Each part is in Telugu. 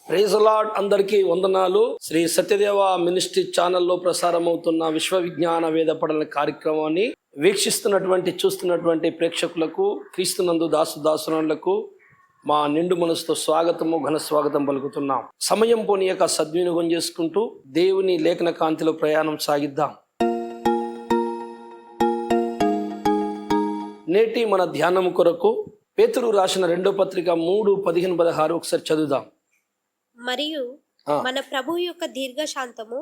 ప్రైజ్ లార్డ్, అందరికీ వందనాలు. శ్రీ సత్యదేవ మినిస్ట్రీ ఛానల్లో ప్రసారం అవుతున్న విశ్వ విజ్ఞాన వేద పఠన కార్యక్రమాన్ని చూస్తున్నటువంటి ప్రేక్షకులకు, క్రీస్తునందు దాసుదాసులకు మా నిండు మనసుతో స్వాగతము, ఘన స్వాగతం పలుకుతున్నాం. సమయం పోనీయక సద్వినియోగం చేసుకుంటూ దేవుని లేఖన కాంతిలో ప్రయాణం సాగిద్దాం. నేటి మన ధ్యానం కొరకు పేతురు రాసిన 2వ పత్రిక 3:15-16 ఒకసారి చదువుదాం. మరియు మన ప్రభు యొక్క దీర్ఘశాంతము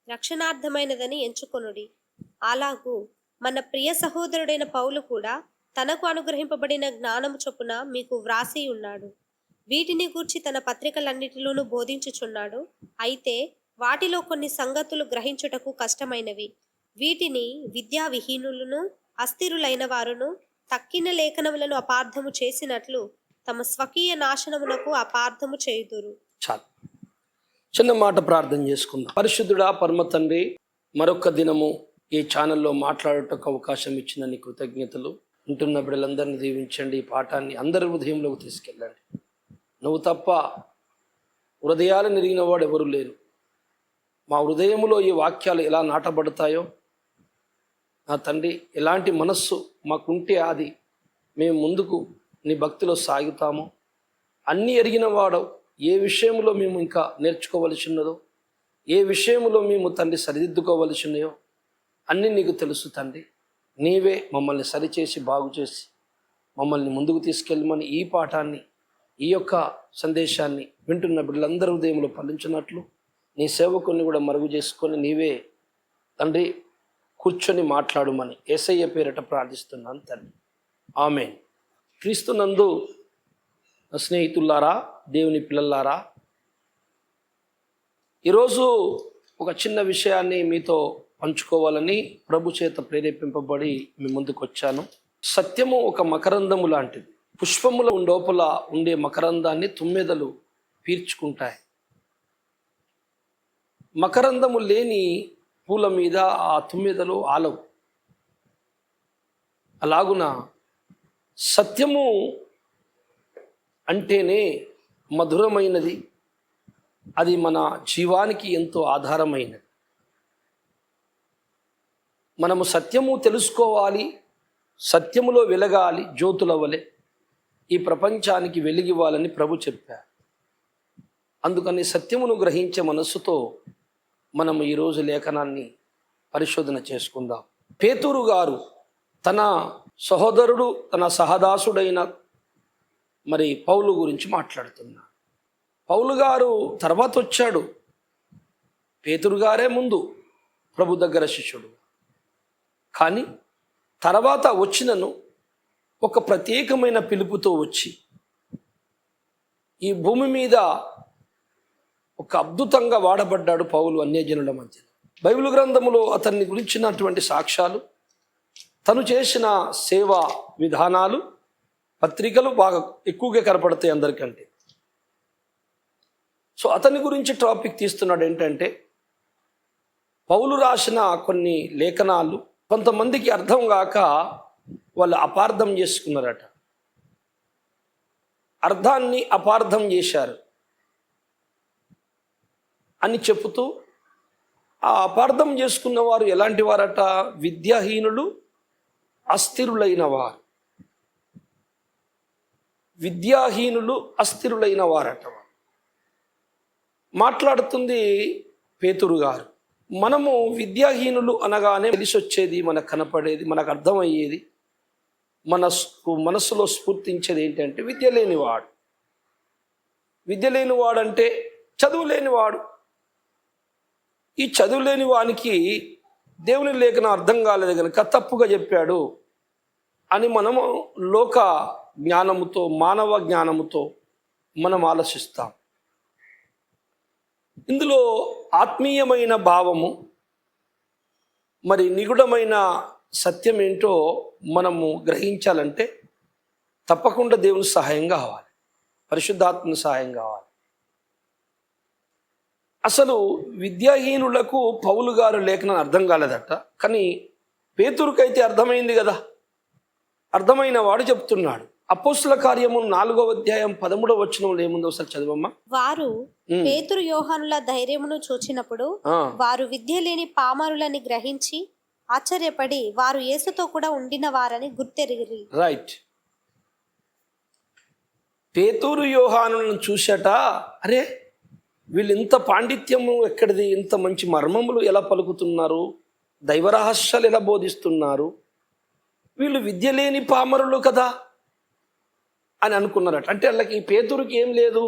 రక్షణార్థమైనదని ఎంచుకొనుడి. అలాగూ మన ప్రియ సహోదరుడైన పౌలు కూడా తనకు అనుగ్రహింపబడిన జ్ఞానము చొప్పున మీకు వ్రాసి ఉన్నాడు. వీటిని గూర్చి తన పత్రికలన్నిటిలోనూ బోధించుచున్నాడు. అయితే వాటిలో కొన్ని సంగతులు గ్రహించుటకు కష్టమైనవి. వీటిని విద్యా విహీనులను, అస్థిరులైన వారును తక్కిన లేఖనములను అపార్థము చేసినట్లు తమ స్వకీయ నాశనమునకు అపార్థము చేయుదురు. చాలు, చిన్న మాట ప్రార్థన చేసుకుందాం. పరిశుద్ధుడా, పరమ తండ్రి, మరొక దినము ఈ ఛానల్లో మాట్లాడటకు అవకాశం ఇచ్చిన నీ కృతజ్ఞతలు. ఉంటున్న బిడ్డలందరినీ దీవించండి. ఈ పాఠాన్ని అందరి హృదయంలోకి తీసుకెళ్ళండి. నువ్వు తప్ప హృదయాలు నెరిగిన వాడు ఎవరు లేరు. మా హృదయములో ఈ వాక్యాలు ఎలా నాటబడతాయో నా తండ్రి, ఎలాంటి మనస్సు మాకుంటే అది మేము ముందుకు నీ భక్తిలో సాగుతామో, అన్నీ ఎరిగిన వాడవు. ఏ విషయంలో మేము ఇంకా నేర్చుకోవలసి ఉన్నదో, ఏ విషయంలో మేము తండ్రి సరిదిద్దుకోవలసి ఉన్నాయో అన్నీ నీకు తెలుసు తండ్రి. నీవే మమ్మల్ని సరిచేసి బాగు చేసి మమ్మల్ని ముందుకు తీసుకెళ్ళమని ఈ పాఠాన్ని, ఈ యొక్క సందేశాన్ని వింటున్న బిడ్డలందరూ హృదయంలో ఫలించినట్లు నీ సేవకుని కూడా మరుగు చేసుకొని నీవే తండ్రి కూర్చొని మాట్లాడుమని యేసయ్య పేరట ప్రార్థిస్తున్నాను తండ్రి. ఆమేన్. క్రీస్తునందు స్నేహితులారా, దేవుని పిల్లలారా, ఈరోజు ఒక చిన్న విషయాన్ని మీతో పంచుకోవాలని ప్రభు చేత ప్రేరేపింపబడి మీ ముందుకు వచ్చాను. సత్యము ఒక మకరందము లాంటిది. పుష్పముల లోపల ఉండే మకరందాన్ని తుమ్మెదలు పీల్చుకుంటాయి. మకరందము లేని పూల మీద ఆ తుమ్మెదలు ఆలవు. అలాగున సత్యము అంటేనే మధురమైనది. అది మన జీవానికి ఎంతో ఆధారమైనది. మనము సత్యము తెలుసుకోవాలి, సత్యములో వెలగాలి, జ్యోతుల వలె ఈ ప్రపంచానికి వెలిగివ్వాలని ప్రభు చెప్పారు. అందుకని సత్యమును గ్రహించే మనస్సుతో మనము ఈరోజు లేఖనాన్ని పరిశోధన చేసుకుందాం. పేతురు గారు తన సహోదరుడు, తన సహదాసుడైన మరి పౌలు గురించి మాట్లాడుతున్నారు. పౌలు గారు తర్వాత వచ్చాడు. పేతురు గారే ముందు ప్రభు దగ్గర శిష్యుడు. కానీ తర్వాత వచ్చినను ఒక ప్రత్యేకమైన పిలుపుతో వచ్చి ఈ భూమి మీద ఒక అద్భుతంగా వాడబడ్డాడు పౌలు అన్యజనుల మధ్య. బైబిల్ గ్రంథములో అతన్ని గురించినటువంటి సాక్ష్యాలు, తను చేసిన సేవా విధానాలు, పత్రికలు బాగా ఎక్కువగా కనపడతాయి అందరికంటే. సో అతని గురించి టాపిక్ తీస్తున్నాడు. ఏంటంటే పౌలు రాసిన కొన్ని లేఖనాలు కొంతమందికి అర్థం కాక వాళ్ళు అపార్థం చేసుకున్నారట. అర్థాన్ని అపార్థం చేశారు అని చెబుతూ, ఆ అపార్థం చేసుకున్న వారు ఎలాంటి వారట? విద్యాహీనులు, అస్థిరులైన వారు. విద్యాహీనులు, అస్థిరులైన వారట. మాట్లాడుతుంది పేతురు గారు. మనము విద్యాహీనులు అనగానే తెలిసి వచ్చేది, మనకు కనపడేది, మనకు అర్థమయ్యేది, మనస్సులో స్ఫూర్తించేది ఏంటంటే విద్య లేనివాడు. విద్య లేనివాడు అంటే చదువు లేనివాడు. ఈ చదువు లేని వానికి దేవుని లేఖనం అర్థం కాలేదు కనుక తప్పుగా చెప్పాడు అని మనము లోక జ్ఞానముతో, మానవ జ్ఞానముతో మనం ఆలోచిస్తాం. ఇందులో ఆత్మీయమైన భావము, మరి నిగూఢమైన సత్యం ఏంటో మనము గ్రహించాలంటే తప్పకుండా దేవుని సహాయం కావాలి, పరిశుద్ధాత్మ సహాయం కావాలి. అసలు విద్యాహీనులకు పౌలు గారు లేఖనం అర్థం కాలేదట. కానీ పేతురుకైతే అర్థమైంది కదా. అర్థమైన వాడు చెప్తున్నాడు. అపోస్తుల కార్యము 4వ అధ్యాయం 13వ వచనంలో ఏముందో ఒకసారి చదవమ్మా. వారు పేతురు యోహానుల ధైర్యమును చూచినప్పుడు వారు విద్య లేని పామరులని గ్రహించి ఆశ్చర్యపడి వారు యేసుతో కూడా ఉండిన వారని గుర్తెరిగిరి. రైట్. పేతురు యోహానులను చూశాట, అరే వీళ్ళు ఇంత పాండిత్యము ఎక్కడిది, ఇంత మంచి మర్మములు ఎలా పలుకుతున్నారు, దైవరహస్యాలు ఎలా బోధిస్తున్నారు, వీళ్ళు విద్య లేని పామరులు కదా అని అనుకున్నారట. అంటే వాళ్ళకి పేతురుకి ఏం లేదు,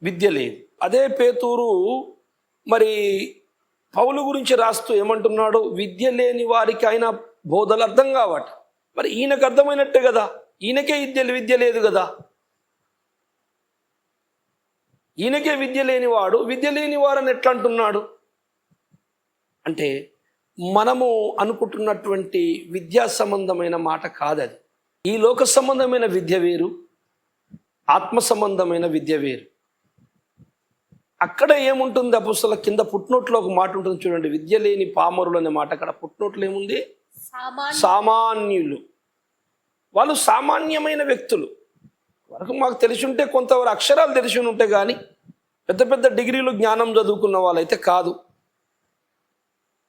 విద్య లేదు. అదే పేతురు మరి పౌలు గురించి రాస్తూ ఏమంటున్నాడు, విద్య లేని వారికి ఆయన బోధలు అర్థం కావట. మరి ఈయనకు అర్థమైనట్టే కదా, ఈయనకే విద్య లేదు కదా, ఈయనకే విద్య లేనివాడు విద్య లేని వారని ఎట్లా అంటున్నాడు అంటే, మనము అనుకుంటున్నటువంటి విద్యా సంబంధమైన మాట కాదది. ఈ లోక సంబంధమైన విద్య వేరు, ఆత్మ సంబంధమైన విద్య వేరు. అక్కడ ఏముంటుంది, అపోస్తల కింద పుట్నోట్లో ఒక మాట ఉంటుంది చూడండి, విద్య లేని పామరులు అనే మాట. అక్కడ పుట్నోట్లో ఏముంది, సామాన్యులు. వాళ్ళు సామాన్యమైన వ్యక్తులు. వరకు మాకు తెలిసి ఉంటే కొంతవరకు అక్షరాలు తెలిసి ఉంటే కానీ పెద్ద పెద్ద డిగ్రీలు జ్ఞానం చదువుకున్న వాళ్ళైతే కాదు.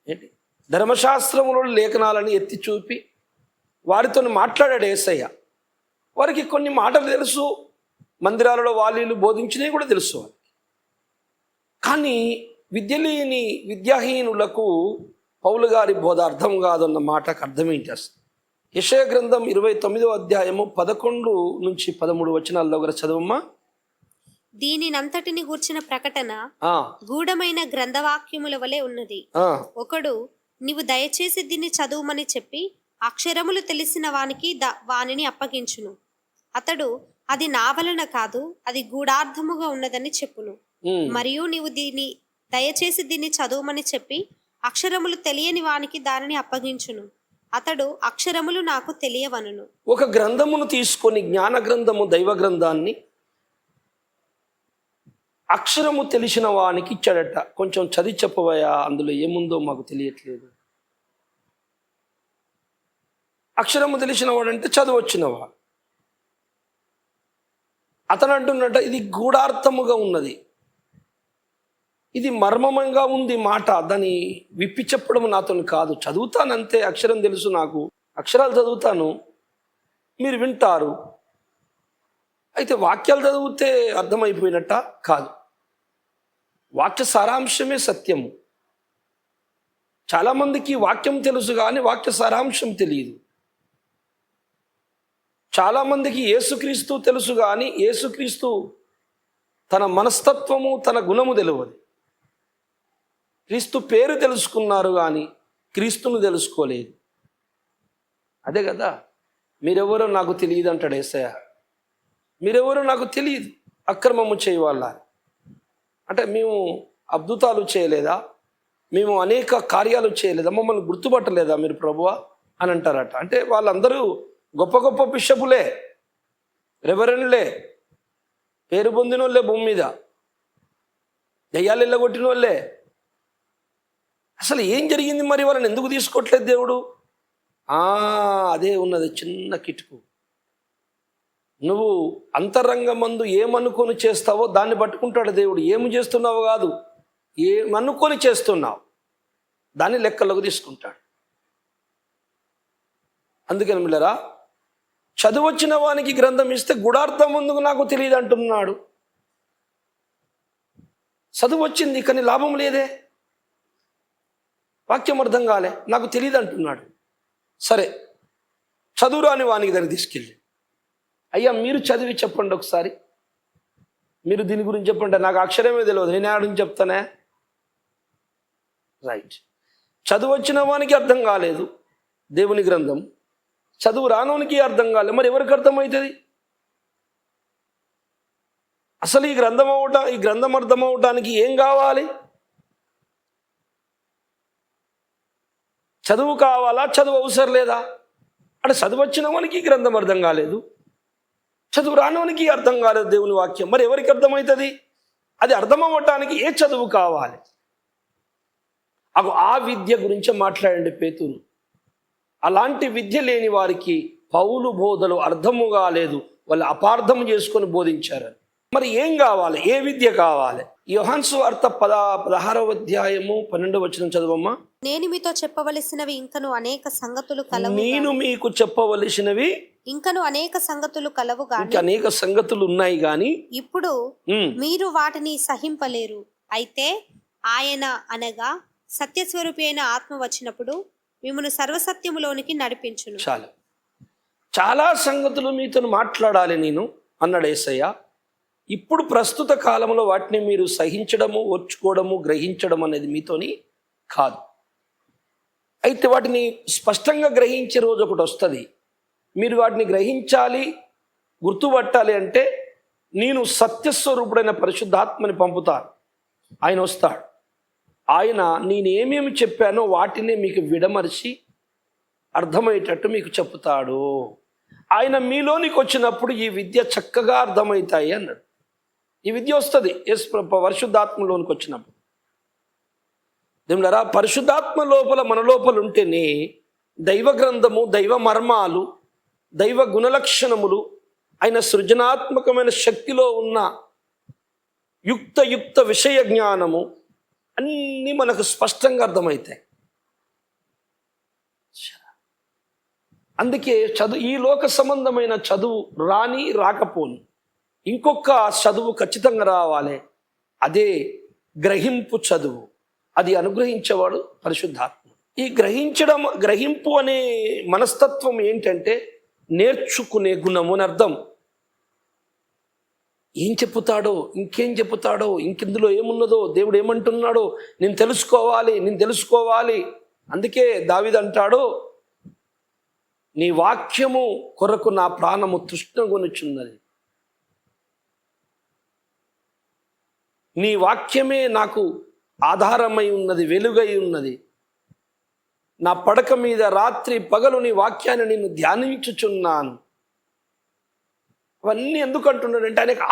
ఏంటి, ధర్మశాస్త్రములో లేఖనాలని ఎత్తి చూపి వారితో మాట్లాడాడు యేసయ్య. వారికి కొన్ని మాటలు తెలుసు, మందిరాలలో వాళ్ళు బోధించినవి కూడా తెలుసు వారికి. కానీ విద్య లేని విద్యాహీనులకు పౌలు గారి బోధ అర్థం కాదన్న మాటకు అర్థం ఏంటి అసలు? యెషయా గ్రంథం 29వ అధ్యాయము 11 నుంచి 13 వచనాల్లో కూడా చదవమ్మా. దీనినంతటిని గూర్చిన ప్రకటన గూఢమైన గ్రంథవాక్యముల వలె ఉన్నది. ఒకడు నీవు దయచేసి దీన్ని చదువుమని చెప్పి అక్షరములు తెలిసిన వానికి వానిని అప్పగించును. అతడు అది నా వలన కాదు, అది గూఢార్థముగా ఉన్నదని చెప్పును. మరియు నీవు దయచేసి దీన్ని చదువుమని చెప్పి అక్షరములు తెలియని వానికి దానిని అప్పగించును. అతడు అక్షరములు నాకు తెలియవనును. ఒక గ్రంథమును తీసుకొని, జ్ఞాన గ్రంథము, దైవ గ్రంథాన్ని అక్షరము తెలిసిన వానికి ఇచ్చాడట. కొంచెం చదివి చెప్పవయ్యా, అందులో ఏముందో మాకు తెలియట్లేదు. అక్షరము తెలిసిన వాడంటే చదువొచ్చినవాడు. అతను అంటున్నట్ట, ఇది గూఢార్థముగా ఉన్నది, ఇది మర్మమంగా ఉంది మాట, దాన్ని విప్పి చెప్పడం నాతో కాదు. చదువుతానంతే, అక్షరం తెలుసు నాకు, అక్షరాలు చదువుతాను, మీరు వింటారు. అయితే వాక్యాలు చదివితే అర్థమైపోయినట్ట కాదు. వాక్య సారాంశమే సత్యము. చాలామందికి వాక్యం తెలుసు కానీ వాక్య సారాంశం తెలియదు. చాలామందికి యేసుక్రీస్తు తెలుసు కానీ యేసుక్రీస్తు తన మనస్తత్వము, తన గుణము తెలియదు. క్రీస్తు పేరు తెలుసుకున్నారు కానీ క్రీస్తును తెలుసుకోలేదు. అదే కదా, మీరెవరో నాకు తెలియదు అంటాడు యేసయ్య. మీరెవరో నాకు తెలియదు, అక్రమము చేయవాళ్ళ. అంటే మేము అద్భుతాలు చేయలేదా, మేము అనేక కార్యాలు చేయలేదా, మమ్మల్ని గుర్తుపట్టలేదా మీరు ప్రభువా అని అంటారట. అంటే వాళ్ళందరూ గొప్ప గొప్ప బిషపులే, రెవరెండ్లే, పేరు పొందిన వాళ్ళే, భూమి మీద దయ్యాలు ఎల్లగొట్టిన వాళ్ళే. అసలు ఏం జరిగింది మరి, వాళ్ళని ఎందుకు తీసుకోవట్లేదు దేవుడు? అదే ఉన్నది చిన్న కిటుకు. నువ్వు అంతరంగమందు ఏమనుకొని చేస్తావో దాన్ని పట్టుకుంటాడు దేవుడు. ఏమి చేస్తున్నావు కాదు, ఏమనుకొని చేస్తున్నావు దాన్ని లెక్కలోకి తీసుకుంటాడు. అందుకని మిల్లరా, చదువొచ్చిన వానికి గ్రంథం ఇస్తే గుడార్థం ముందుకు నాకు తెలియదు అంటున్నాడు. చదువు వచ్చింది కానీ లాభం లేదే, వాక్యం అర్థం కాలే, నాకు తెలియదు అంటున్నాడు. సరే, చదువు రాని వానికి దాన్ని తీసుకెళ్ళి, అయ్యా మీరు చదివి చెప్పండి ఒకసారి, మీరు దీని గురించి చెప్పండి, నాకు అక్షరమే తెలియదు, నేను ఆడ నుంచి చెప్తానే. రైట్. చదువు వచ్చిన వానికి అర్థం కాలేదు దేవుని గ్రంథం, చదువు రానోనికి అర్థం కాలేదు, మరి ఎవరికి అర్థమవుతుంది? అసలు ఈ గ్రంథం అర్థం అవటానికి ఏం కావాలి? చదువు కావాలా, చదువు అవసరం లేదా? అంటే చదువు వచ్చిన వానికి గ్రంథం అర్థం కాలేదు, చదువు రానోనికి అర్థం కాలేదు దేవుని వాక్యం, మరి ఎవరికి అర్థమవుతుంది? అది అర్థం అవ్వటానికి ఏ చదువు కావాలి? ఆ విద్య గురించి మాట్లాడండి పేతురు. అలాంటి విద్య లేని వారికి పౌలు బోధలు అర్థము కాలేదు, వాళ్ళు అపార్థం చేసుకొని బోధించారు. మరి ఏం కావాలి? ఏ విద్య కావాలి? యోహాను సువార్త 16వ అధ్యాయము 12వ వచనం చదవమ్మా. నేను మీతో చెప్పవలసినవి ఇంకను అనేక సంగతులు కలవు. నేను మీకు చెప్పవలసినవి ఇంకను అనేక సంగతులు కలవు గాని, ఇంకా అనేక సంగతులు ఉన్నాయి గాని ఇప్పుడు మీరు వాటిని సహింపలేరు. అయితే ఆయన అనగా సత్యస్వరూపి అయిన ఆత్మ వచ్చినప్పుడు మిమ్మల్ని సర్వసత్యములోనికి నడిపించును. చాలా సంగతులు మీతో మాట్లాడాలి నేను అన్నాడు యేసయ్య. ఇప్పుడు ప్రస్తుత కాలంలో వాటిని మీరు సహించడము, ఓర్చుకోవడము, గ్రహించడం అనేది మీతోని కాదు. అయితే వాటిని స్పష్టంగా గ్రహించే రోజు ఒకటి వస్తుంది. మీరు వాటిని గ్రహించాలి, గుర్తుపట్టాలి అంటే నేను సత్యస్వరూపుడైన పరిశుద్ధాత్మని పంపుతాను. ఆయన వస్తాడు. ఆయన నేనేమేమి చెప్పానో వాటిని మీకు విడమర్చి అర్థమయ్యేటట్టు మీకు చెప్తాడు. ఆయన మీలోనికి వచ్చినప్పుడు ఈ విద్య చక్కగా అర్థమవుతాయి అన్నాడు. ఈ విద్య వస్తుంది పరిశుద్ధాత్మలోనికి వచ్చినప్పుడు. దేవులారా, పరిశుద్ధాత్మ లోపల మన లోపల ఉంటేనే దైవ గ్రంథము, దైవ మర్మాలు, దైవ గుణలక్షణములు, ఆయన సృజనాత్మకమైన శక్తిలో ఉన్న యుక్త విషయ జ్ఞానము అన్నీ మనకు స్పష్టంగా అర్థమవుతాయి. అందుకే ఈ లోక సంబంధమైన చదువు రాకపోని ఇంకొక చదువు ఖచ్చితంగా రావాలి. అదే గ్రహింపు చదువు. అది అనుగ్రహించేవాడు పరిశుద్ధాత్మ. ఈ గ్రహింపు అనే మనస్తత్వం ఏంటంటే నేర్చుకునే గుణము అని అర్థం. ఏం చెప్పుతాడో, ఇంకేం చెప్పుతాడో, ఇంకెందులో ఏమున్నదో, దేవుడు ఏమంటున్నాడో నేను తెలుసుకోవాలి. అందుకే దావీదు అంటాడు, నీ వాక్యము కొరకు నా ప్రాణము తృష్ణగొనుచున్నది. నీ వాక్యమే నాకు ఆధారమై ఉన్నది, వెలుగై ఉన్నది. నా పడక మీద రాత్రి పగలు నీ వాక్యాన్ని నేను ధ్యానించుచున్నాను. అవన్నీ ఎందుకు అంటున్నాడంటే ఆయనకు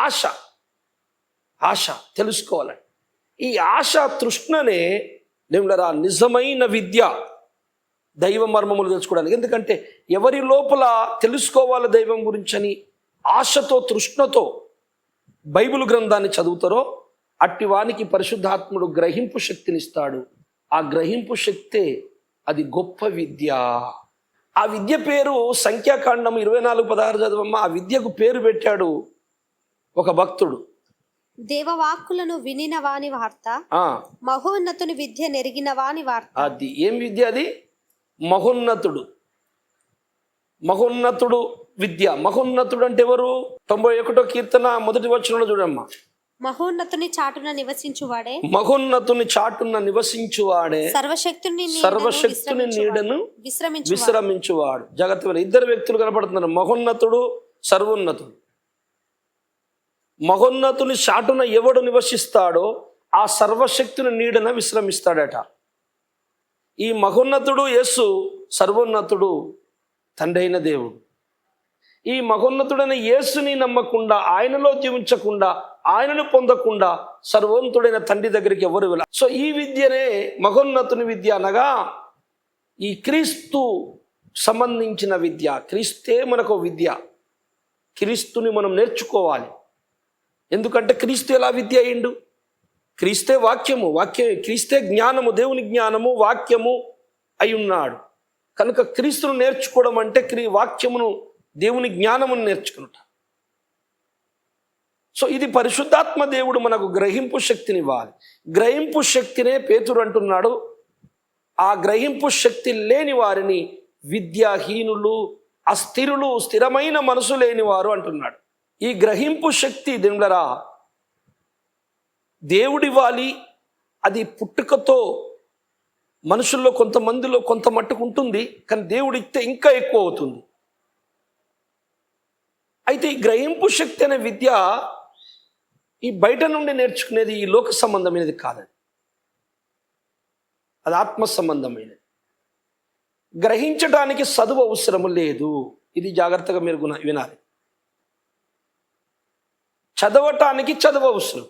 ఆశ తెలుసుకోవాలని. ఈ ఆశ తృష్ణనే దేవులరా నిజమైన విద్య, దైవ మర్మములు తెలుసుకోవడానికి. ఎందుకంటే ఎవరి లోపల తెలుసుకోవాలి దైవం గురించని ఆశతో, తృష్ణతో బైబిల్ గ్రంథాన్ని చదువుతారో అట్టి వానికి పరిశుద్ధాత్ముడు గ్రహింపు శక్తిని ఇస్తాడు. ఆ గ్రహింపు శక్తే అది గొప్ప విద్య. ఆ విద్య పేరు సంఖ్యాకాండం 24:16 చదవమ్మా. ఆ విద్యకు పేరు పెట్టాడు ఒక భక్తుడు. దేవవాక్కులను వినిన వాని వార్త, మహోన్నతుని విద్య నెరిగిన వాని వార్త. అది ఏం విద్య? అది మహోన్నతుడు విద్య. మహోన్నతుడు అంటే ఎవరు? 91వ కీర్తన 1వ వచనంలో చూడమ్మా. మహోన్నతుని చాటున నివసించువాడే, సర్వశక్తుని నీడను విశ్రమించువాడు. జగత్తు ఇద్దరు వ్యక్తులు కనపడుతున్నారు, మహోన్నతుడు, సర్వోన్నతుడు. మహోన్నతుని చాటున ఎవడు నివసిస్తాడో ఆ సర్వశక్తుని నీడన విశ్రమిస్తాడట. ఈ మహోన్నతుడు యేసు, సర్వోన్నతుడు తండ్రి అయిన దేవుడు. ఈ మహోన్నతుడైన యేసుని నమ్మకుండా, ఆయనలో జీవించకుండా, ఆయనను పొందకుండా సర్వోన్నతుడైన తండ్రి దగ్గరికి ఎవరు వెళ్ళాలి. సో ఈ విద్యనే మహోన్నతుని విద్య అనగా ఈ క్రీస్తు సంబంధించిన విద్య. క్రీస్తే మనకు విద్య. క్రీస్తుని మనం నేర్చుకోవాలి. ఎందుకంటే క్రీస్తు ఎలా విద్య అయిండు? క్రీస్తే వాక్యము, క్రీస్తే జ్ఞానము, దేవుని జ్ఞానము, వాక్యము అయి ఉన్నాడు. కనుక క్రీస్తును నేర్చుకోవడం అంటే వాక్యమును, దేవుని జ్ఞానమును నేర్చుకున్నట. సో ఇది పరిశుద్ధాత్మ దేవుడు మనకు గ్రహింపు శక్తిని ఇవ్వాలి. గ్రహింపు శక్తినే పేతురు అంటున్నాడు, ఆ గ్రహింపు శక్తి లేని వారిని విద్యాహీనులు, అస్థిరులు, స్థిరమైన మనసు లేని వారు అంటున్నాడు. ఈ గ్రహింపు శక్తి దేవులరా దేవుడివ్వాలి. అది పుట్టుకతో మనుషుల్లో కొంతమందిలో కొంత మట్టుకు ఉంటుంది, కానీ దేవుడు ఇస్తే ఇంకా ఎక్కువ అవుతుంది. అయితే ఈ గ్రహింపు శక్తి అనే విద్య ఈ బయట నుండి నేర్చుకునేది, ఈ లోక సంబంధమైనది కాదు. అది ఆత్మ సంబంధమైనది. గ్రహించడానికి చదువు అవసరము లేదు. ఇది జాగ్రత్తగా మీరు వినాలి. చదవటానికి చదువు అవసరం.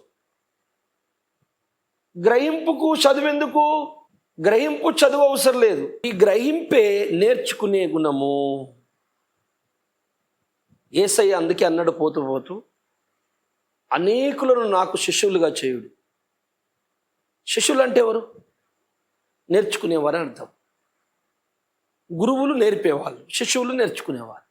గ్రహింపుకు చదువెందుకు? గ్రహింపు చదువు అవసరం లేదు. ఈ గ్రహింపే నేర్చుకునే గుణము. యేసయ్య అందుకే అన్నాడు పోతూ పోతూ, అనేకులను నాకు శిష్యులుగా చేయుడు. శిష్యులు అంటే ఎవరు? నేర్చుకునేవారని అర్థం. గురువులు నేర్పేవాళ్ళు, శిష్యులు నేర్చుకునేవారు.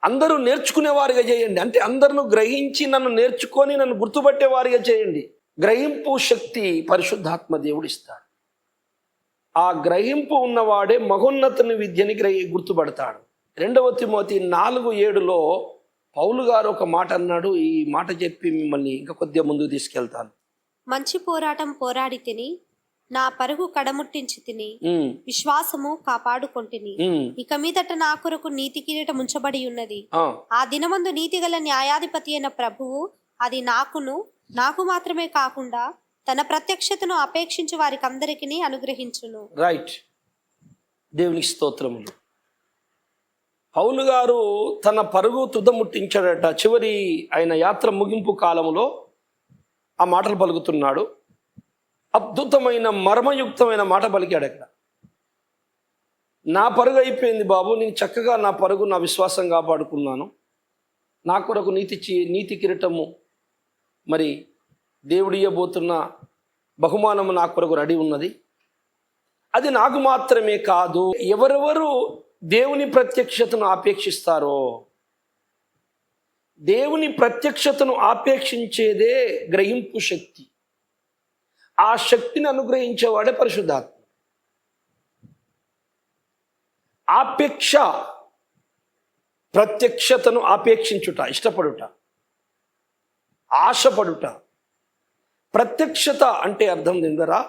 అందరూ నేర్చుకునేవారిగా చేయండి అంటే అందరిని గ్రహించి నన్ను నేర్చుకొని నన్ను గుర్తుపట్టేవారిగా చేయండి. గ్రహింపు శక్తి పరిశుద్ధాత్మ దేవుడు ఇస్తాడు. ఆ గ్రహింపు ఉన్నవాడే మహోన్నతుని విద్యని గుర్తుపడతాడు. 2 తిమోతి 4:7 పౌలు గారు ఒక మాట అన్నాడు. ఈ మాట చెప్పి మిమ్మల్ని ఇంకా కొద్దిగా ముందుకు తీసుకెళ్తాను. మంచి పోరాటం పోరాడి తిని, నా పరుగు కడముట్టించి తిని, విశ్వాసము కాపాడుకొంటిని. ఇక మీదట నా కొరకు నీతి కిరీటం ఉంచబడి ఉన్నది. ఆ దినమందు నీతిగల న్యాయాధిపతి అయిన ప్రభువు అది నాకు మాత్రమే కాకుండా తన ప్రత్యక్షతను అపేక్షించి వారికి అందరికీ అనుగ్రహించును. రైట్, దేవునికి స్తోత్రములు. పౌలు గారు తన పరుగు తుదముట్టించాడట. చివరి ఆయన యాత్ర ముగింపు కాలంలో ఆ మాటలు పలుకుతున్నాడు. అద్భుతమైన మర్మయుక్తమైన మాట పలికాడు అక్కడ. నా పరుగు అయిపోయింది బాబు, నేను చక్కగా నా పరుగు నా విశ్వాసం కాపాడుకున్నాను. నా కొరకు నీతి కిరీటము, మరి దేవుడు ఇవ్వబోతున్న బహుమానము నా కొరకు రెడీ ఉన్నది. అది నాకు మాత్రమే కాదు, ఎవరెవరు దేవుని ప్రత్యక్షతను ఆపేక్షిస్తారో, దేవుని ప్రత్యక్షతను ఆపేక్షించేదే గ్రహింపు శక్తి. ఆ శక్తిని అనుగ్రహించేవాడే పరిశుద్ధాత్మ. ఆపేక్ష, ప్రత్యక్షతను ఆపేక్షించుట, ఇష్టపడుట, ఆశపడుట. ప్రత్యక్షత అంటే అర్థం ఏందరా?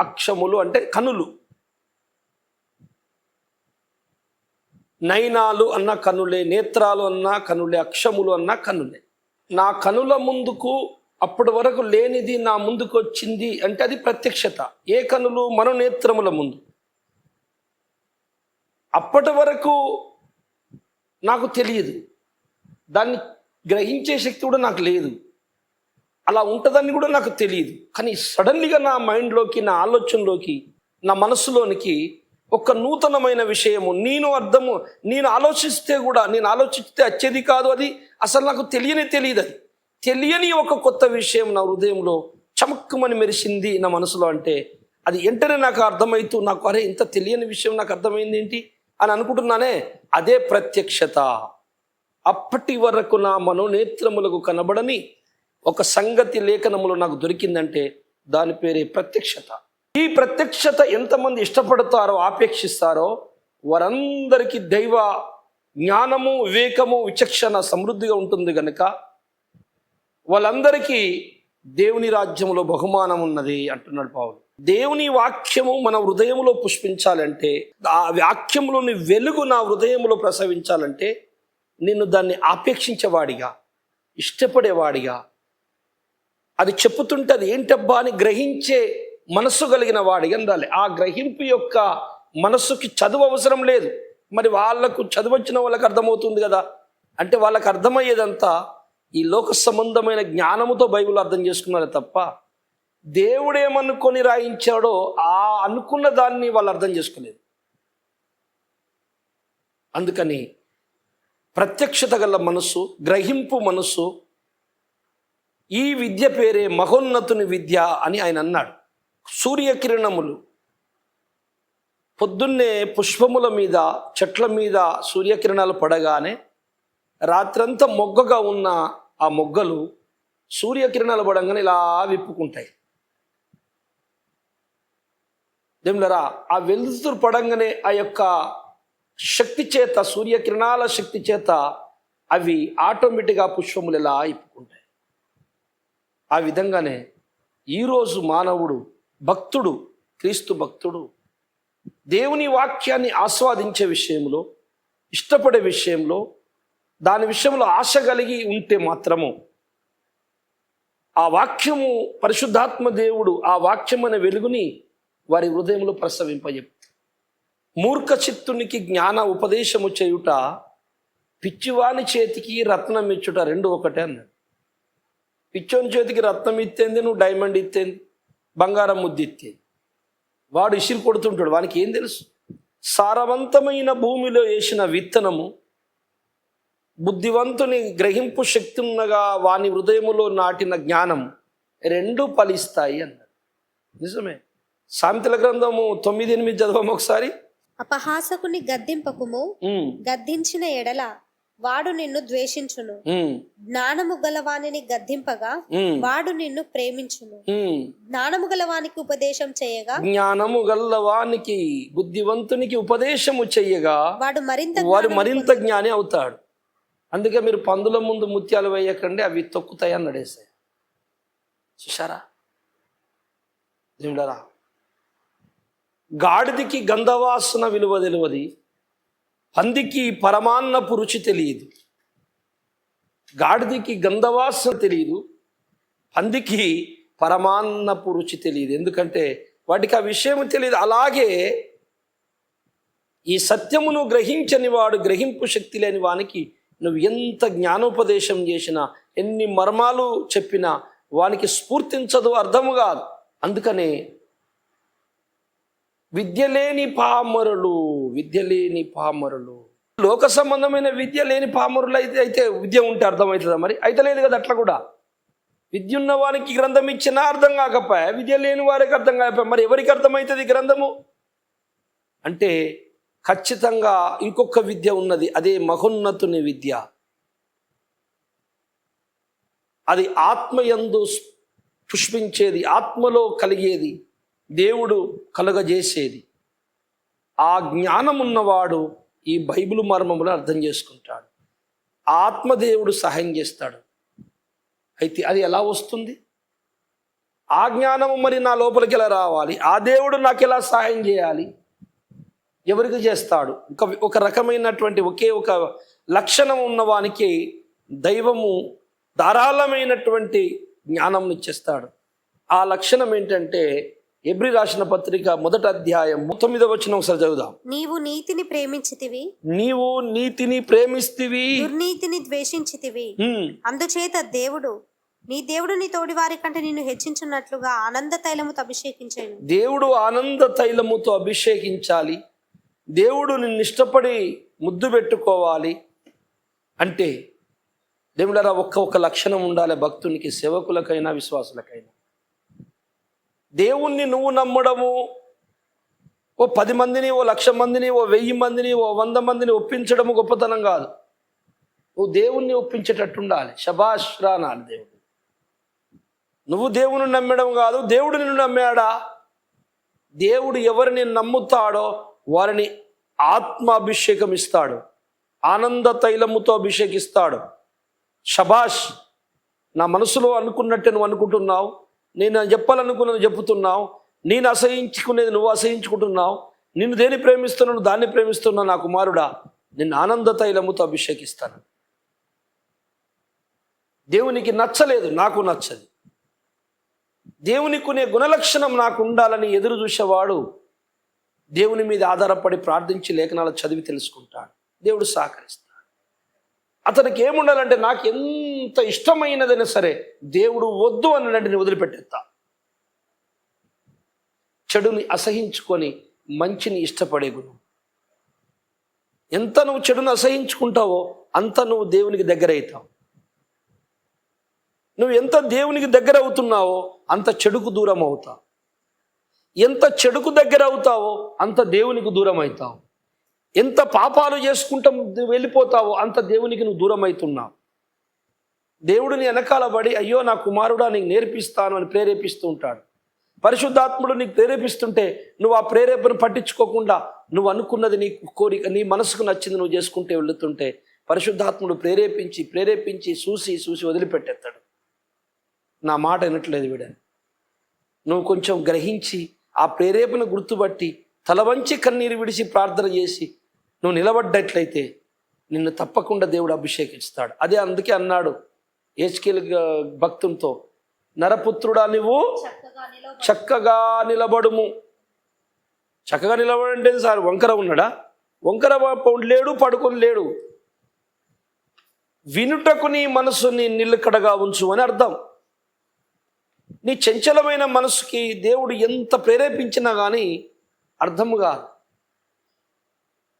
అక్షములు అంటే కనులు, నయనాలు అన్న కనులే, నేత్రాలు అన్న కనులే, అక్షములు అన్న కనులే. నా కనుల ముందుకు అప్పటి వరకు లేనిది నా ముందుకు వచ్చింది అంటే అది ప్రత్యక్షత. ఏ కనులు? మనోనేత్రముల ముందు. అప్పటి వరకు నాకు తెలియదు, దాన్ని గ్రహించే శక్తి కూడా నాకు లేదు, అలా ఉంటుందని కూడా నాకు తెలియదు. కానీ సడన్లీగా నా మైండ్లోకి, నా ఆలోచనలోకి, నా మనసులోనికి ఒక నూతనమైన విషయము నేను ఆలోచిస్తే వచ్చేది కాదు. అది అసలు నాకు తెలియదు. అది తెలియని ఒక కొత్త విషయం నా హృదయంలో చమక్కుమని మెరిసింది నా మనసులో. అంటే అది వెంటనే నాకు అర్థమవుతూ, నాకు అరే ఇంత తెలియని విషయం నాకు అర్థమైంది ఏంటి అని అనుకుంటున్నానే, అదే ప్రత్యక్షత. అప్పటి వరకు నా మనోనేత్రములకు కనబడని ఒక సంగతి లేఖనములో నాకు దొరికిందంటే దాని పేరే ప్రత్యక్షత. ఈ ప్రత్యక్షత ఎంతమంది ఇష్టపడతారో, ఆపేక్షిస్తారో వారందరికీ దైవ జ్ఞానము, వివేకము, విచక్షణ సమృద్ధిగా ఉంటుంది కనుక వాళ్ళందరికీ దేవుని రాజ్యంలో బహుమానం ఉన్నది అంటున్నాడు పౌలు. దేవుని వాక్యము మన హృదయంలో పుష్పించాలంటే, ఆ వాక్యంలోని వెలుగు నా హృదయంలో ప్రసవించాలంటే నేను దాన్ని ఆపేక్షించేవాడిగా, ఇష్టపడేవాడిగా, అది చెప్పుతుంటే అది ఏంటబ్బా అని గ్రహించే మనస్సు కలిగిన వాడిగా ఉండాలి. ఆ గ్రహింపు యొక్క మనస్సుకి చదువు అవసరం లేదు. మరి వాళ్ళకు చదువు వచ్చిన వాళ్ళకి అర్థమవుతుంది కదా. అంటే వాళ్ళకి అర్థమయ్యేదంతా ఈ లోక సంబంధమైన జ్ఞానముతో బైబిల్ అర్థం చేసుకున్నారే తప్ప దేవుడేమనుకొని రాయించాడో ఆ అనుకున్న దాన్ని వాళ్ళు అర్థం చేసుకోలేదు. అందుకని ప్రత్యక్షత గల మనస్సు, గ్రహింపు మనస్సు, ఈ విద్య పేరే మహోన్నతుని విద్య అని ఆయన అన్నాడు. సూర్యకిరణములు పొద్దున్నే పుష్పముల మీద, చెట్ల మీద సూర్యకిరణాలు పడగానే రాత్రంతా మొగ్గగా ఉన్న ఆ మొగ్గలు సూర్యకిరణాలు పడంగానే ఇలా విప్పుకుంటాయి. దేవులరా, ఆ వెలుతురు పడంగానే ఆ యొక్క శక్తి చేత, సూర్యకిరణాల శక్తి చేత అవి ఆటోమేటిక్గా పుష్పములు ఇలా విప్పుకుంటాయి. ఆ విధంగానే ఈరోజు మానవుడు, భక్తుడు, క్రీస్తు భక్తుడు దేవుని వాక్యాన్ని ఆస్వాదించే విషయంలో, ఇష్టపడే విషయంలో, దాని విషయంలో ఆశ కలిగి ఉంటే మాత్రము ఆ వాక్యము, పరిశుద్ధాత్మ దేవుడు ఆ వాక్యం అనే వెలుగుని వారి హృదయంలో ప్రసవింపజెప్పు. మూర్ఖ చిత్తునికి జ్ఞాన ఉపదేశము చేయుట, పిచ్చివాని చేతికి రత్నం ఇచ్చుట రెండు ఒకటే అన్నాడు. పిచ్చోని చేతికి రత్నం ఇత్తేంది, నువ్వు డైమండ్ ఇత్తేంది, బంగారం ముద్దు ఇత్తేంది. వాడు ఇసిరి కొడుతుంటాడు, వానికి ఏం తెలుసు? సారవంతమైన భూమిలో వేసిన విత్తనము బుద్ధివంతుని గ్రహింపు శక్తి ఉన్నగా వాని హృదయములో నాటిన జ్ఞానం రెండు ఫలిస్తాయి అన్నారు. నిజమే. సామెతల గ్రంథము 9:8 చదవము ఒకసారి. అపహాసకుని గద్దింపకుము, గద్దించిన ఎడల వాడు నిన్ను ద్వేషించును. జ్ఞానము గలవానిని గద్దింపగా వాడు నిన్ను ప్రేమించును. జ్ఞానము గలవానికి ఉపదేశం చేయగా, జ్ఞానము గలవానికి బుద్ధివంతునికి ఉపదేశము చెయ్యగా వాడు మరింత జ్ఞాని అవుతాడు. అందుకే మీరు పందుల ముందు ముత్యాలు వేయకండి, అవి తొక్కుతాయి అని నడేసాయి. చూశారా దేవుడారా? గాడిదికి గంధవాసన విలువ తెలియదు, పందికి పరమాన్నపు రుచి తెలియదు. గాడిదికి గంధవాసన తెలియదు, పందికి పరమాన్నపు రుచి తెలియదు. ఎందుకంటే వాటికి ఆ విషయం తెలియదు. అలాగే ఈ సత్యమును గ్రహించని వాడు, గ్రహింపు శక్తి లేని వానికి నువ్వు ఎంత జ్ఞానోపదేశం చేసినా, ఎన్ని మర్మాలు చెప్పినా వానికి స్ఫూర్తించదు, అర్థము కాదు. అందుకనే విద్య లేని పామరులు, లోక సంబంధమైన విద్య లేని పామరులు అయితే విద్య ఉంటే అర్థమవుతుందా? మరి అయితే లేదు కదా. అట్లా కూడా విద్య ఉన్న వారికి గ్రంథం ఇచ్చినా అర్థం కాకపోయా, విద్య లేని వారికి అర్థం కాకపోయా. మరి ఎవరికి అర్థమవుతుంది గ్రంథము అంటే? ఖచ్చితంగా ఇంకొక విద్య ఉన్నది, అదే మహోన్నతుని విద్య. అది ఆత్మయందు పుష్పించేది, ఆత్మలో కలిగేది, దేవుడు కలుగజేసేది. ఆ జ్ఞానం ఉన్నవాడు ఈ బైబిల్ మర్మములు అర్థం చేసుకుంటాడు. ఆత్మదేవుడు సహాయం చేస్తాడు. అయితే అది ఎలా వస్తుంది? ఆ జ్ఞానము మరి నా లోపలికి ఎలా రావాలి? ఆ దేవుడు నాకు ఎలా సహాయం చేయాలి? ఎవరికి చేస్తాడు? ఒక రకమైనటువంటి ఒకే ఒక లక్షణం ఉన్నవానికి దైవము ధారాళమైనటువంటి జ్ఞానం ఇచ్చేస్తాడు. ఆ లక్షణం ఏంటంటే, ఎబ్రీ రాసిన పత్రిక 1వ అధ్యాయం 9వ వచనం ఒకసారి చదువుదాం. నీవు నీతిని ప్రేమించితివి, నీవు నీతిని ప్రేమిస్తివి, దుర్నీతిని ద్వేషించితివి. అందుచేత నీ దేవుడు నీ తోడి వారి కంటే నిన్ను హెచ్చించున్నట్లుగా ఆనంద తైలముతో అభిషేకించాడు. దేవుడు ఆనంద తైలముతో అభిషేకించాలి. దేవుడు నిన్ను ఇష్టపడి ముద్దు పెట్టుకోవాలి అంటే దేవుడారా ఒక్క లక్షణం ఉండాలి భక్తునికి, సేవకులకైనా విశ్వాసులకైనా. దేవుణ్ణి నువ్వు నమ్మడము, ఓ 10 మందిని, ఓ 1,00,000 మందిని, ఓ 1000 మందిని, ఓ 100 మందిని ఒప్పించడము గొప్పతనం కాదు. నువ్వు దేవుణ్ణి ఒప్పించేటట్టు ఉండాలి. శభాష్ రా అనాలి దేవుడు. నువ్వు దేవుని నమ్మడం కాదు, దేవుడు నిన్ను నమ్మాడా? దేవుడు ఎవరిని నమ్ముతాడో వారిని ఆత్మాభిషేకం ఇస్తాడు, ఆనంద తైలముతో అభిషేకిస్తాడు. శభాష్, నా మనసులో అనుకున్నట్టే నువ్వు అనుకుంటున్నావు, నేను చెప్పాలనుకున్నది చెప్పుతున్నావు, నేను అసహించుకునేది నువ్వు అసహించుకుంటున్నావు, నిన్ను దేని ప్రేమిస్తున్నాను దాన్ని ప్రేమిస్తున్నావు. నా కుమారుడా, నిన్ను ఆనంద తైలముతో అభిషేకిస్తాను. దేవునికి నచ్చలేదు, నాకు నచ్చదు. దేవునికి కొనే గుణలక్షణం నాకు ఉండాలని ఎదురు చూసేవాడు దేవుని మీద ఆధారపడి ప్రార్థించి లేఖనాలు చదివి తెలుసుకుంటాడు. దేవుడు సహకరిస్తాడు. అతనికి ఏముండాలంటే, నాకు ఎంత ఇష్టమైనదైనా సరే దేవుడు వద్దు అన్నట్టు నేను వదిలిపెట్టేస్తా. చెడుని అసహించుకొని మంచిని ఇష్టపడే గుణం. ఎంత నువ్వు చెడును అసహించుకుంటావో అంత నువ్వు దేవునికి దగ్గర అవుతావు. నువ్వు ఎంత దేవునికి దగ్గర అవుతున్నావో అంత చెడుకు దూరం అవుతావు. ఎంత చెడుకు దగ్గర అవుతావో అంత దేవునికి దూరం అవుతావు. ఎంత పాపాలు చేసుకుంటా వెళ్ళిపోతావో అంత దేవునికి నువ్వు దూరం అవుతున్నావు. దేవుడిని వెనకాల పడి, అయ్యో నా కుమారుడా నీకు నేర్పిస్తాను అని ప్రేరేపిస్తూ ఉంటాడు. పరిశుద్ధాత్ముడు నీకు ప్రేరేపిస్తుంటే నువ్వు ఆ ప్రేరేపణ పట్టించుకోకుండా నువ్వు అనుకున్నది, నీ కోరిక, నీ మనసుకు నచ్చింది నువ్వు చేసుకుంటే వెళుతుంటే పరిశుద్ధాత్ముడు ప్రేరేపించి చూసి వదిలిపెట్టేస్తాడు. నా మాట వినట్లేదు వీడని నువ్వు కొంచెం గ్రహించి ఆ ప్రేరేపణ గుర్తుపట్టి తలవంచి కన్నీరు విడిచి ప్రార్థన చేసి నువ్వు నిలబడ్డట్లయితే నిన్ను తప్పకుండా దేవుడు అభిషేకిస్తాడు. అదే అందుకే అన్నాడు హెజ్కేలు భక్తునితో, నరపుత్రుడా నువ్వు చక్కగా నిలబడుము. చక్కగా నిలబడంటే సార్ వంకర ఉన్నాడా? వంకర లేడు, పడుకొని లేడు. వినుటకు నీ మనసుని నిలకడగా ఉంచు అని అర్థం. నీ చంచలమైన మనసుకి దేవుడు ఎంత ప్రేరేపించినా కానీ అర్థము కాదు.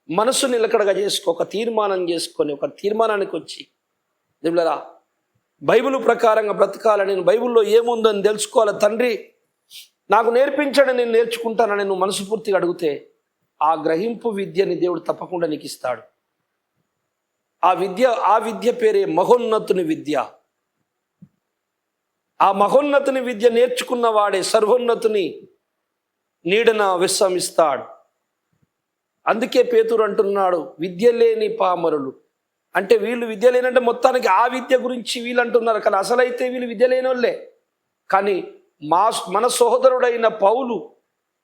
మనసు నిలకడగా చేసుకో, ఒక తీర్మానం చేసుకొని ఒక తీర్మానానికి వచ్చి దేవులారా బైబిల్ ప్రకారంగా బ్రతకాలని, నేను బైబిల్లో ఏముందని తెలుసుకోవాలి తండ్రి, నాకు నేర్పించండి, నేను నేర్చుకుంటానని నువ్వు మనస్ఫూర్తిగా అడిగితే ఆ గ్రహింపు విద్యని దేవుడు తప్పకుండా నీకు ఇస్తాడు. ఆ విద్య పేరే మహోన్నతుని విద్య. ఆ మహోన్నతుని విద్య నేర్చుకున్న వాడే సర్వోన్నతుని నీడన విశ్రమిస్తాడు. అందుకే పేతురు అంటున్నాడు, విద్య లేని పామరులు. అంటే వీళ్ళు విద్య లేనంటే మొత్తానికి ఆ విద్య గురించి వీళ్ళు అంటున్నారు, కానీ అసలైతే వీళ్ళు విద్య లేని వాళ్ళే. కానీ మన సహోదరుడైన పౌలు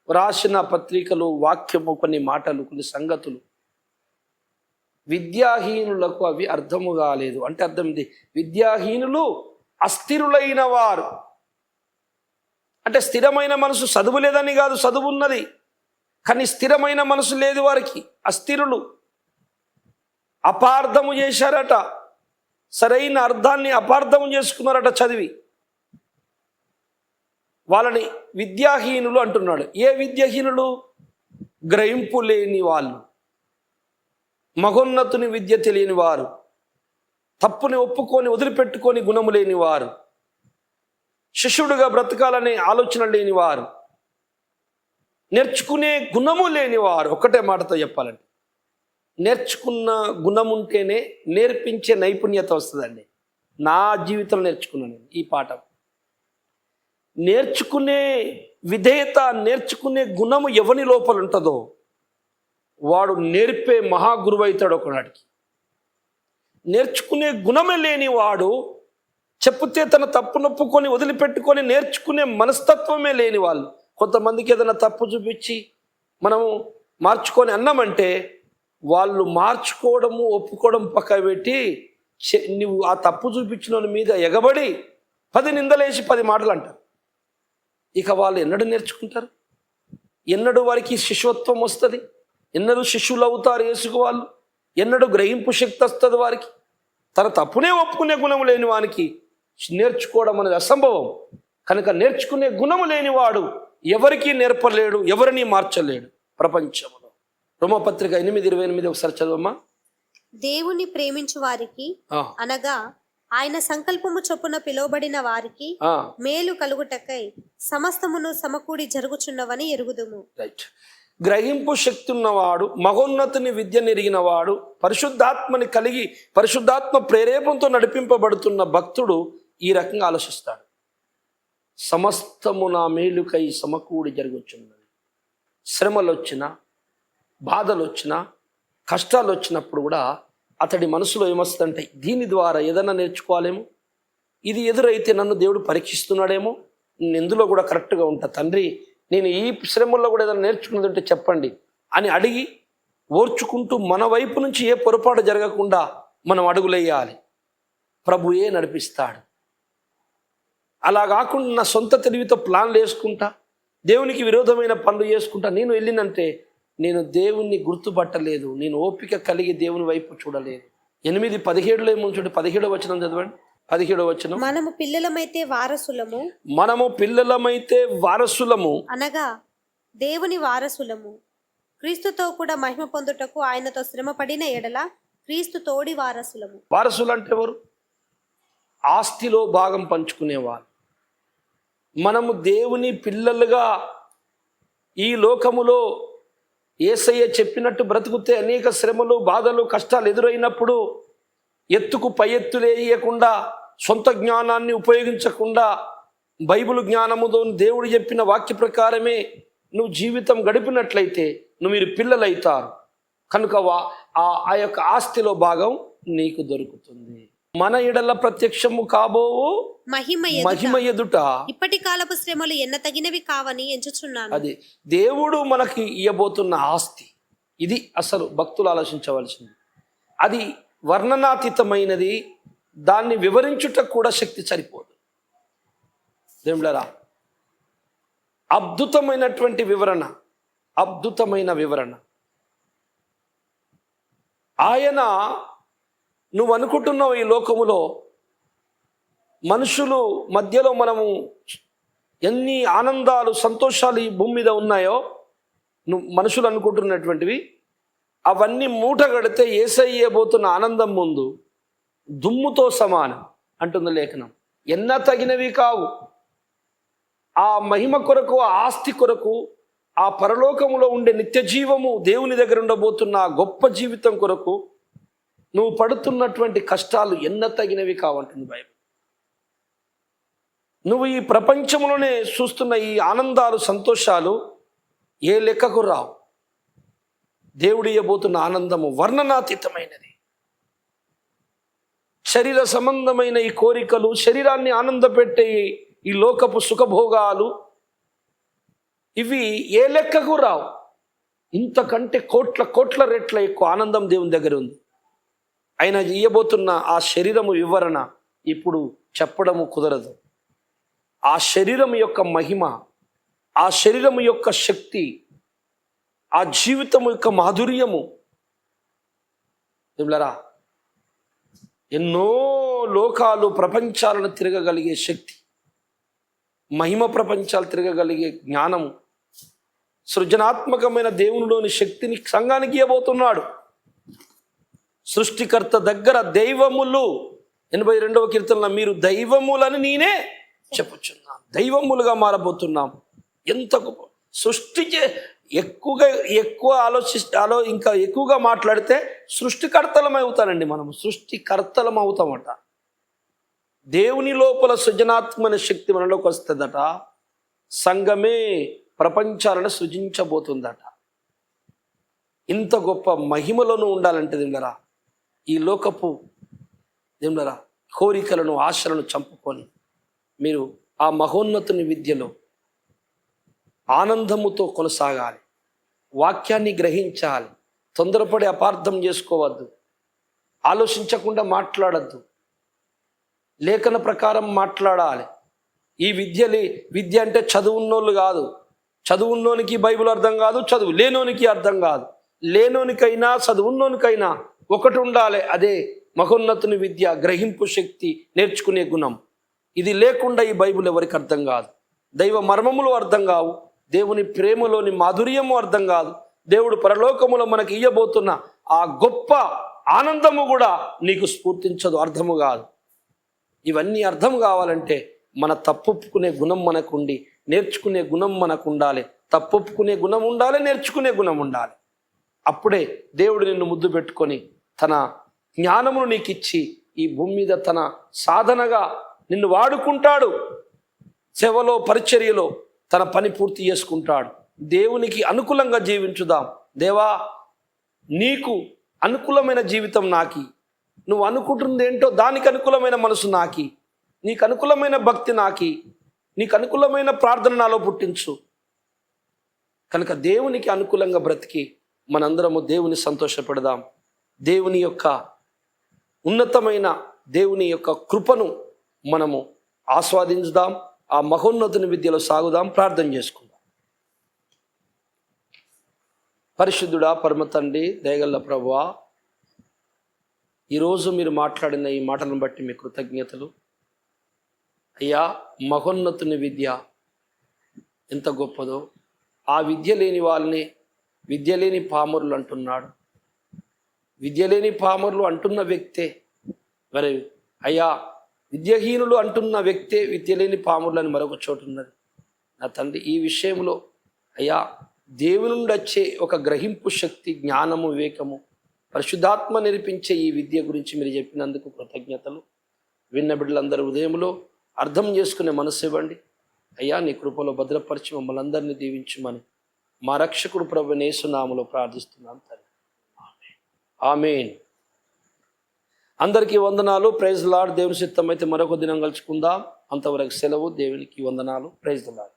రాసిన పత్రికలు, వాక్యము, కొన్ని మాటలు, కొన్ని సంగతులు విద్యాహీనులకు అవి అర్థము కాలేదు. అంటే అర్థం ఇది, విద్యాహీనులు అస్థిరులైన వారు. అంటే స్థిరమైన మనసు, చదువు లేదని కాదు, చదువు ఉన్నది కానీ స్థిరమైన మనసు లేదు వారికి. అస్థిరులు అపార్థము చేశారట, సరైన అర్థాన్ని అపార్థము చేసుకున్నారట చదివి. వాళ్ళని విద్యాహీనులు అంటున్నాడు. ఏ విద్యాహీనులు? గ్రహింపు లేని వాళ్ళు, మహోన్నతుని విద్య తెలియని వారు, తప్పుని ఒప్పుకొని వదిలిపెట్టుకొని గుణము లేని వారు, శిష్యుడుగా బ్రతకాలనే ఆలోచన లేని వారు, నేర్చుకునే గుణము లేని వారు. ఒక్కటే మాటతో చెప్పాలంటే, నేర్చుకున్న గుణం ఉంటేనే నేర్పించే నైపుణ్యత వస్తుందండి. నా జీవితంలో నేర్చుకున్నాను ఈ పాఠం. నేర్చుకునే విధేయత, నేర్చుకునే గుణము ఎవని లోపల ఉంటుందో వాడు నేర్పే మహాగురువు అవుతాడు ఒకనాటికి. నేర్చుకునే గుణమే లేని వాడు చెప్తే తన తప్పు నొప్పుకొని వదిలిపెట్టుకొని నేర్చుకునే మనస్తత్వమే లేని వాళ్ళు. కొంతమందికి ఏదైనా తప్పు చూపించి మనము మార్చుకొని అన్నామంటే వాళ్ళు మార్చుకోవడము, ఒప్పుకోవడం పక్క పెట్టి నువ్వు ఆ తప్పు చూపించిన మీద ఎగబడి 10 నిందలేసి 10 మాటలు అంటారు. ఇక వాళ్ళు ఎన్నడూ నేర్చుకుంటారు? ఎన్నడూ వారికి శిష్యత్వం వస్తుంది? ఎన్నడూ శిష్యులు అవుతారు యేసుకు వాళ్ళు? ఎన్నడూ గ్రహింపు శక్తి వస్తుంది వారికి? తన తప్పునే ఒప్పుకునే గుణము లేని వానికి నేర్చుకోవడం అనేది అసంభవం. కనుక నేర్చుకునే గుణము లేనివాడు ఎవరికీ నేర్పలేడు, ఎవరిని మార్చలేడు ప్రపంచంలో. రోమపత్రిక 8:28 ఒకసారి చదవమ్మా. దేవుని ప్రేమించు వారికి అనగా ఆయన సంకల్పము చొప్పున పిలువబడిన వారికి మేలు కలుగుటకై సమస్తమును సమకూడి జరుగుచున్నవని ఎరుగుదుము. రైట్. గ్రహింపు శక్తి ఉన్నవాడు, మహోన్నతుని విద్య నెరిగిన వాడు, పరిశుద్ధాత్మని కలిగి పరిశుద్ధాత్మ ప్రేరేపంతో నడిపింపబడుతున్న భక్తుడు ఈ రకంగా ఆలోచిస్తాడు. సమస్తము నా మేలుకై సమకూడి జరుగుచున్నది. శ్రమలు వచ్చినా, బాధలు వచ్చినా, కష్టాలు వచ్చినప్పుడు కూడా అతడి మనసులో ఏమొస్తుందంటే, దీని ద్వారా ఏదైనా నేర్చుకోవాలేమో, ఇది ఎదురైతే నన్ను దేవుడు పరీక్షిస్తున్నాడేమో, నేను ఎందులో కూడా కరెక్ట్గా ఉంటా, తండ్రి నేను ఈ శ్రమల్లో కూడా ఏదైనా నేర్చుకున్నదంటే చెప్పండి అని అడిగి ఓర్చుకుంటూ మన వైపు నుంచి ఏ పొరపాటు జరగకుండా మనం అడుగులేయాలి. ప్రభుయే నడిపిస్తాడు. అలా కాకుండా నా సొంత తెలివితో ప్లాన్లు వేసుకుంటా, దేవునికి విరోధమైన పనులు చేసుకుంటా నేను వెళ్ళినంటే నేను దేవుణ్ణి గుర్తుపట్టలేదు, నేను ఓపిక కలిగి దేవుని వైపు చూడలేదు. 8:17 ఏమో చూడండి, 17వ వచనం చదవండి. 17వ వచనం, మనము పిల్లలమైతే వారసులము అనగా దేవుని వారసులము, క్రీస్తుతో కూడా మహిమ పొందుటకు ఆయనతో శ్రమ పడిన ఎడల క్రీస్తు తోడి వారసులము. వారసులు అంటే ఎవరు? ఆస్తిలో భాగం పంచుకునేవారు. మనము దేవుని పిల్లలుగా ఈ లోకములో యేసయ్య చెప్పినట్టు బ్రతుకుతే అనేక శ్రమలు, బాధలు, కష్టాలు ఎదురైనప్పుడు ఎత్తుకు పై ఎత్తులేయకుండా, సొంత జ్ఞానాన్ని ఉపయోగించకుండా, బైబిల్ జ్ఞానముతో దేవుడు చెప్పిన వాక్య ప్రకారమే నువ్వు జీవితం గడిపినట్లయితే మీరు పిల్లలైతారు. కనుక ఆ యొక్క ఆస్తిలో భాగం నీకు దొరుకుతుంది. మన ఎడల ప్రత్యక్షము కాబోవు మహిమ ఎదుట ఇప్పటి కాలపు శ్రమలు ఎన్న తగినవి కావని ఎంచుచున్నాను. అది దేవుడు మనకి ఇయ్యబోతున్న ఆస్తి. ఇది అసలు భక్తులు ఆలోచించవలసింది. అది వర్ణనాతీతమైనది, దాన్ని వివరించుటకు కూడా శక్తి సరిపోదు. దేవుళ్ళరా, అద్భుతమైనటువంటి వివరణ, అద్భుతమైన వివరణ. ఆయన, నువ్వు అనుకుంటున్నావు ఈ లోకములో మనుషులు మధ్యలో మనము ఎన్ని ఆనందాలు, సంతోషాలు ఈ భూమి మీద ఉన్నాయో, నువ్వు మనుషులు అనుకుంటున్నటువంటివి అవన్నీ మూట కడితే యేసయ్యబోతున్న ఆనందం ముందు దుమ్ముతో సమానం అంటుంది లేఖనం. ఎన్న తగినవి కావు. ఆ మహిమ కొరకు, ఆ ఆస్తి కొరకు, ఆ పరలోకములో ఉండే నిత్య జీవము, దేవుని దగ్గర ఉండబోతున్న ఆ గొప్ప జీవితం కొరకు నువ్వు పడుతున్నటువంటి కష్టాలు ఎన్న తగినవి కావంటుంది బైబిల్. నువ్వు ఈ ప్రపంచంలోనే చూస్తున్న ఈ ఆనందాలు, సంతోషాలు ఏ లెక్కకు రావు. దేవుడు ఇవ్వబోతున్న ఆనందము వర్ణనాతీతమైనది. శరీర సంబంధమైన ఈ కోరికలు, శరీరాన్ని ఆనందపెట్టే ఈ లోకపు సుఖభోగాలు, ఇవి ఏ లెక్కకు రావు. ఇంతకంటే కోట్ల రెట్ల ఎక్కువ ఆనందం దేవుని దగ్గర ఉంది. ఆయన ఇయ్యబోతున్న ఆ శరీరము వివరణ ఇప్పుడు చెప్పడము కుదరదు. ఆ శరీరం యొక్క మహిమ, ఆ శరీరం యొక్క శక్తి, ఆ జీవితం యొక్క మాధుర్యము, ఏమిలరా, ఎన్నో లోకాలు, ప్రపంచాలను తిరగగలిగే శక్తి, మహిమ ప్రపంచాలు తిరగగలిగే జ్ఞానము, సృజనాత్మకమైన దేవునిలోని శక్తిని సంఘానికి ఇవ్వబోతున్నాడు. సృష్టికర్త దగ్గర దైవములు, 82వ కీర్తనలో మీరు దైవములని నేనే చెప్పుచున్నాం. దైవములుగా మారబోతున్నాం. ఎంత గొప్ప సృష్టి! ఇంకా ఎక్కువగా మాట్లాడితే సృష్టికర్తలం అవుతానండి. మనము సృష్టికర్తలం అవుతామట. దేవుని లోపల సృజనాత్మక శక్తి మనలోకి వస్తుందట. సంఘమే ప్రపంచాలను సృజించబోతుందట. ఇంత గొప్ప మహిమలోనూ ఉండాలంటే దేవులరా, ఈ లోకపు దేవులరా కోరికలను, ఆశలను చంపుకొని మీరు ఆ మహోన్నతుని విద్యలో ఆనందముతో కొనసాగాలి. వాక్యాన్ని గ్రహించాలి. తొందరపడి అపార్థం చేసుకోవద్దు. ఆలోచించకుండా మాట్లాడద్దు. లేఖన ప్రకారం మాట్లాడాలి. ఈ విద్య అంటే చదువున్నోళ్ళు కాదు. చదువున్నోనికి బైబిల్ అర్థం కాదు, చదువు లేనోనికి అర్థం కాదు. లేనోనికైనా చదువున్నోనికైనా ఒకటి ఉండాలి, అదే మహోన్నతుని విద్య, గ్రహింపు శక్తి, నేర్చుకునే గుణం. ఇది లేకుండా ఈ బైబిల్ ఎవరికి అర్థం కాదు. దైవ మర్మములు అర్థం కావు. దేవుని ప్రేమలోని మాధుర్యము అర్థం కాదు. దేవుడు పరలోకములో మనకి ఇయ్యబోతున్న ఆ గొప్ప ఆనందము కూడా నీకు స్ఫూర్తించదు, అర్థము కాదు. ఇవన్నీ అర్థం కావాలంటే మన తప్పుకునే గుణం మనకుండి, నేర్చుకునే గుణం మనకు ఉండాలి. తప్పుకునే గుణం ఉండాలి, నేర్చుకునే గుణం ఉండాలి. అప్పుడే దేవుడు నిన్ను ముద్దు పెట్టుకొని తన జ్ఞానమును నీకు ఇచ్చి ఈ భూమి మీద తన సాధనగా నిన్ను వాడుకుంటాడు. సేవలో, పరిచర్యలో తన పని పూర్తి చేసుకుంటాడు. దేవునికి అనుకూలంగా జీవించుదాం. దేవా, నీకు అనుకూలమైన జీవితం నాకి, నువ్వు అనుకుంటుంది ఏంటో దానికి అనుకూలమైన మనసు నాకి, నీకు అనుకూలమైన భక్తి నాకి, నీకు అనుకూలమైన ప్రార్థన నాలో పుట్టించు. కనుక దేవునికి అనుకూలంగా బ్రతికి మనందరము దేవుని సంతోషపెడదాం. దేవుని యొక్క ఉన్నతమైన దేవుని యొక్క కృపను మనము ఆస్వాదించుదాం. ఆ మహోన్నతుని విద్యలో సాగుదాం. ప్రార్థన చేసుకుందాం. పరిశుద్ధుడా, పరమ తండ్రి, దయగల్ల ప్రభువా, ఈరోజు మీరు మాట్లాడిన ఈ మాటలను బట్టి మీ కృతజ్ఞతలు. అయ్యా, మహోన్నతుని విద్య ఎంత గొప్పదో. ఆ విద్య లేని వాళ్ళని విద్య లేని పామరులు అంటున్నాడు. విద్య లేని పామరులు అంటున్న వ్యక్తే మరి అయ్యా, విద్యాహీనులు అంటున్న వ్యక్తే విద్య లేని పామరులు అని మరొక చోటు ఉన్నది. నా తండ్రి, ఈ విషయంలో అయ్యా దేవుని నుండి వచ్చే ఒక గ్రహింపు శక్తి, జ్ఞానము, వివేకము, పరిశుద్ధాత్మ నేర్పించే ఈ విద్య గురించి మీరు చెప్పినందుకు కృతజ్ఞతలు. విన్న బిడ్డలందరూ ఉదయంలో అర్థం చేసుకునే మనసు ఇవ్వండి. అయ్యా, నీ కృపలో భద్రపరిచి మమ్మల్ని అందరినీ దీవించమని మా రక్షకుడు ప్రభువైన యేసు నామములో ప్రార్థిస్తున్నాం తండ్రి. ఆమేన్. అందరికీ వందనాలు. Praise the lord. దేవుని చిత్తమైతే మరొక దినం కలుసుకుందాం. అంతవరకు సెలవు. దేవునికి వందనాలు. Praise the lord.